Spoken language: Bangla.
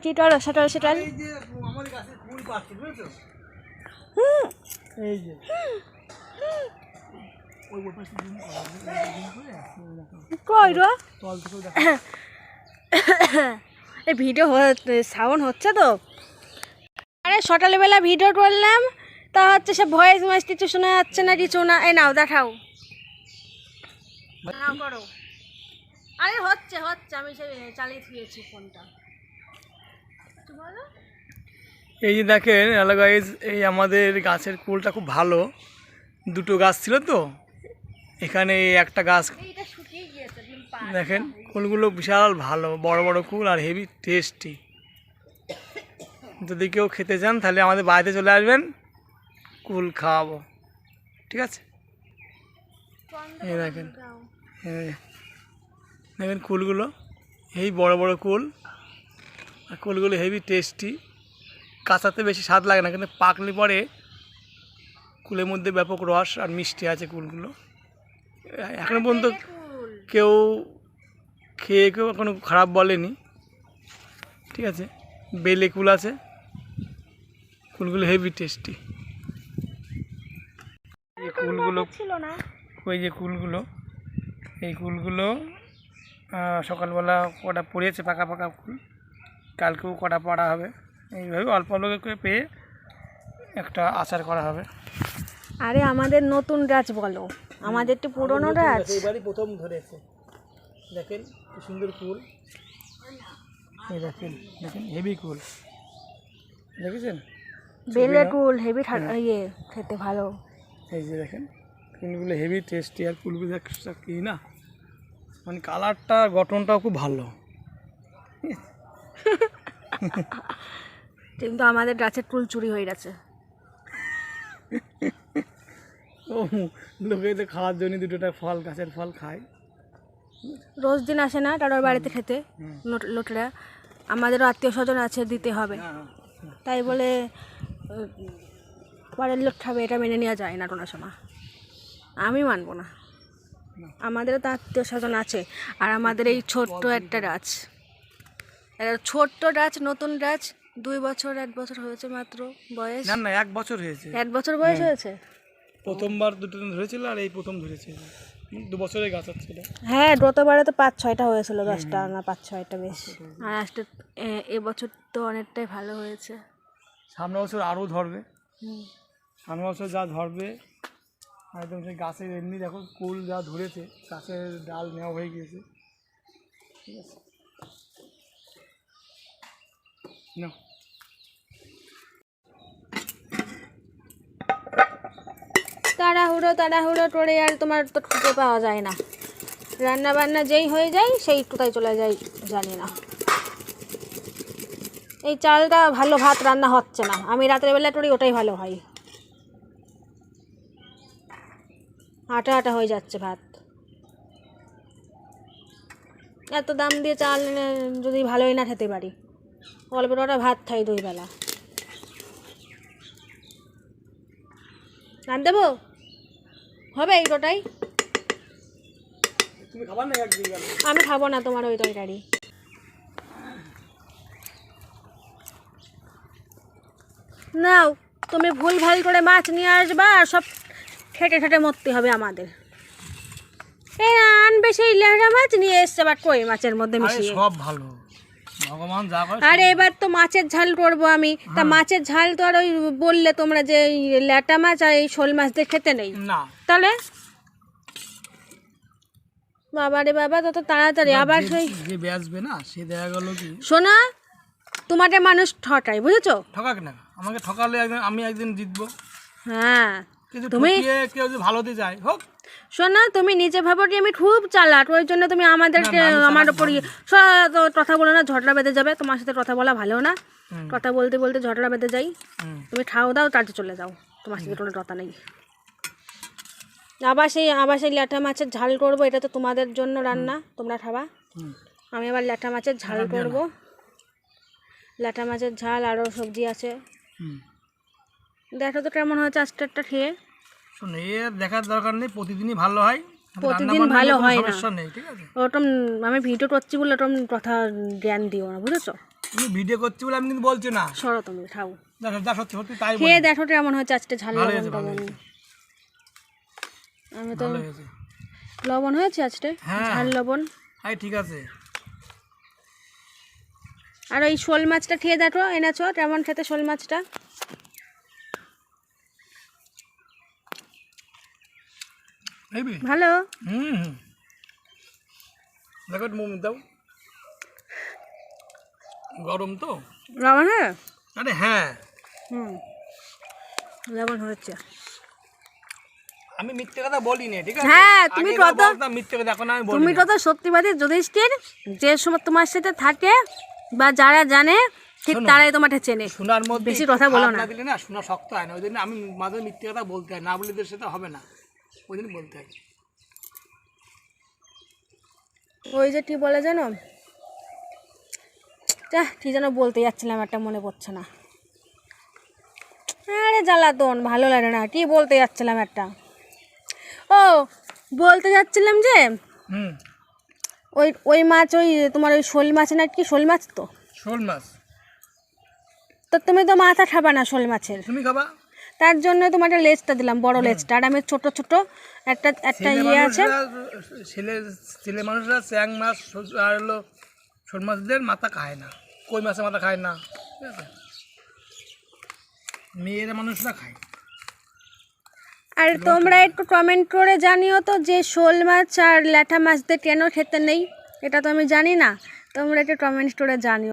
চিটল সেটাল সেটাল কই রো এই ভিডিও সাউন্ড হচ্ছে তো। আরে সকালবেলা ভিডিও করলাম তা হচ্ছে সে ভয়েস মাস কিছু শোনা যাচ্ছে না কিছু না। এই নাও দেখাও করো। আরে হচ্ছে হচ্ছে আমি সে চালিয়ে দিয়েছি ফোনটা। এই যে দেখেন হ্যালো গাইস, এই আমাদের গাছের কুলটা খুব ভালো। দুটো গাছ ছিল তো, এখানে একটা গাছ দেখেন, কুলগুলো বিশাল ভালো, বড় বড় কুল আর হেভি টেস্টি। যদি কেউ খেতে চান তাহলে আমাদের বাড়িতে চলে আসবেন, কুল খাওয়াবো, ঠিক আছে? এই দেখেন, দেখেন কুলগুলো এই বড় বড় কুল, আর কুলগুলো হেভি টেস্টি। কাঁচাতে বেশি স্বাদ লাগে না, কিন্তু পাকলে পরে কুলের মধ্যে ব্যাপক রস আর মিষ্টি আছে কুলগুলো। এখনো পর্যন্ত কেউ খেয়ে কেউ এখনো খারাপ বলেনি, ঠিক আছে? বেলে কুল আছে, কুলগুলো হেভি টেস্টি। এই কুলগুলো ছিল না, ওই যে কুলগুলো, এই কুলগুলো সকালবেলা কটা পড়িয়েছে, পাকা পাকা কুল, কালকেও কটা পড়া হবে। এইভাবে অল্প অল্প করে পেয়ে একটা আচার করা হবে। আরে আমাদের নতুন গাছ বলো, আমাদের তো পুরনো গাছ। এবারই প্রথম ধরেছে, দেখেন কি সুন্দর কুল। এই দেখেন, দেখেন হেভি কুল, দেখেছেন? বেলে কুল হেভি ইয়ে খেতে ভালো। এই যে দেখেন কুলগুলো হেভি টেস্টি, আর কুলগুলো কি না, মানে কালারটা গঠনটাও খুব ভালো। কিন্তু আমাদের গাছের কুল চুরি হয়ে গেছে। ও লোকে তো খাওয়ার জন্য দুটোটা ফল, গাছের ফল খায়, রোজ দিন আসে না কারোর বাড়িতে খেতে লোটেরা। আমাদেরও আত্মীয় স্বজন আছে, দিতে হবে, তাই বলে পরের লোক খাবে এটা মেনে নেওয়া যায় না কোনো সময়। আমি মানবো না, আমাদেরও তো আত্মীয় স্বজন আছে। আর আমাদের এই ছোট্ট একটা গাছ, এটা ছোট্ট গাছ, নতুন গাছ, 2 বছর 1 বছর হয়েছে মাত্র বয়স। না না 1 বছর হয়েছে, 1 বছর বয়স হয়েছে। প্রথমবার দুটো ধরেছিল আর এই প্রথম ধরেছে, 2 বছরের গাছ ছিল। হ্যাঁ, গতবারে তো 5-6টা হয়েছিল, 10টা না 5-6টা বেশ। আর আসতে এবছর তো অনেকটাই ভালো হয়েছে। সামনের বছর আরও ধরবে, সামনের বছর যা ধরবে একদম সেই গাছের এমনি দেখো কুল যা ধরেছে, গাছের ডাল নেওয়া হয়ে গিয়েছে, ঠিক আছে? না তাড়াহুড়ো করে আর তোমার তো খুঁজে পাওয়া যায় না। রান্না বান্না যেই হয়ে যায় সেই কোথায় চলে যায় জানি না। এই চালটা ভালো ভাত রান্না হচ্ছে না, আমি রাত্রেবেলা করি ওটাই ভালো হয়, আটা আটা হয়ে যাচ্ছে ভাত। এত দাম দিয়ে চাল যদি ভালোই না খেতে পারি, অল্প ওটা ভাত খাই 2 বেলা। রান দেবো হবে এই ওটাই, আমি খাবো না তোমার ওই তরকারি। নাও তুমি ভুল ভাল করে মাছ নিয়ে আসবা আর সব খেটে খেটে মরতে হবে আমাদের। এই আনবে সেই ল্যাংড়া মাছ নিয়ে এসছে, আবার কই মাছের মধ্যে মিশিয়ে। সব ভালো, ভগবান যা করে। আরে এবার তো মাছের ঝাল করবো আমি, তা মাছের ঝাল তো আর ওই বললে তোমরা যে ল্যাটা মাছ আর এই শোল মাছ দিয়ে খেতে নেই না, তাহলে বাবা রে বাবা, তত তাড়াতাড়ি আবার সেই যে বেচবে না সে দেখা গেল কি। শোনা, তোমাদের মানুষ ঠকায়, বুঝেছো? ঠকাক না, আমাকে ঠকালে একদিন আমি একদিন জিতবো। হ্যাঁ, কিন্তু তুমি কেউ যদি ভালো দিয়ে যায় হোক। শোনা, তুমি নিজে ভাবো যে আমি খুব চালাক, ওই জন্য তুমি আমাদেরকে আমার উপর কথা বলো না, ঝগড়া বেঁধে যাবে। তোমার সাথে কথা বলা ভালো না, কথা বলতে বলতে ঝগড়া বেঁধে যাই। তুমি খাও দাও, কাজে চলে যাও, তোমার সাথে কোনো কথা নেই। আবার সেই ল্যাটা মাছের ঝাল করবো, এটা তো তোমাদের জন্য রান্না, তোমরা খাবা। আমি আবার ল্যাটা মাছের ঝাল করবো, ল্যাটা মাছের ঝাল, আরও সবজি আছে। দেখো তো কেমন হয়েছে আজকে একটা খেয়ে। শোনো, এর দেখার দরকার নেই, প্রতিদিনই ভালো হয়, প্রতিদিন ভালো হয় না, সমস্যা নেই, ঠিক আছে? ওরকম আমি ভিডিও করছি বলে ওরকম কথা জ্ঞান দিও না, বুঝেছো? তুমি ভিডিও করছি বলে আমি কিন্তু বলছি না। সরো তুমি খাও, যা সত্যি সত্যি তাই বলি। খেয়ে দেখো কেমন হয়েছে আজকে ঝাল ভালো লবণ হয়েছে, ভালো টবণ। হয়েছে, আমি তো ভালো হয়েছে। লবণ হয়েছে আজকে, হ্যাঁ। ঝাল লবণ। ঠিক আছে। আর ওই শোল মাছটা খেয়ে দেখো, এনেছো কেমন খেতে শোল মাছটা। হেবি। ভালো। হুম, দেখো একটু মুখ দাও, গরম তো। লবণ হ্যাঁ, আরে হ্যাঁ, হুম লবণ হয়েছে। আমি মিথ্যে কথা বলিনি, ঠিক আছে? হ্যাঁ, তুমি আগে কত- বলতাম মিথ্যে কথা, এখন আমি বলি তুমি না। কত সত্যিবাদী যুধিষ্ঠির, যে সময় তোমার সাথে থাকে বা যারা জানে ঠিক শোনো, তারাই তোমাকে চেনে। শোনার মধ্যে বেশি একটু কথা বলো খারাপ না। না দিলে না শোনা শক্ত হয় না, ওই জন্য আমি মাঝে মিথ্যে কথা বলতে হয়, না বলে এদের সাথে হবে না, ওই জন্য বলতে হয়। ওই যে কি বলে জানো, কি যেন বলতে যাচ্ছিলাম একটা মনে পড়ছে না। আরে জ্বালাতন, ভালো লাগে না, কি বলতে যাচ্ছিলাম একটা, ও বলতে যাচ্ছিলাম যে হুম, ওই ওই মাছ, ওই তোমার ওই শোল মাছ না, কি শোল মাছ তো, শোল মাছ তো তুমি তো মাথা খাবা না শোল মাছের, তুমি খাবা। তার জন্য তোমার একটা লেজটা দিলাম, বড় লেজটা, আর আমি ছোট ছোট একটা একটা ছেলে ইয়ে আছে। মানুষরা, ছেলে মানুষরা চ্যাং মাছ আর হলো শোল মাছদের মাথা খায় না, কই মাছের মাথা খায় না, ঠিক আছে? মেয়েরা মানুষরা খায়। আর তোমরা একটু কমেন্ট করে জানিও তো যে শোল মাছ আর ল্যাঠা মাছদের কেন খেতে নেই, এটা তো আমি জানি না, তোমরা একটু কমেন্ট করে জানিও।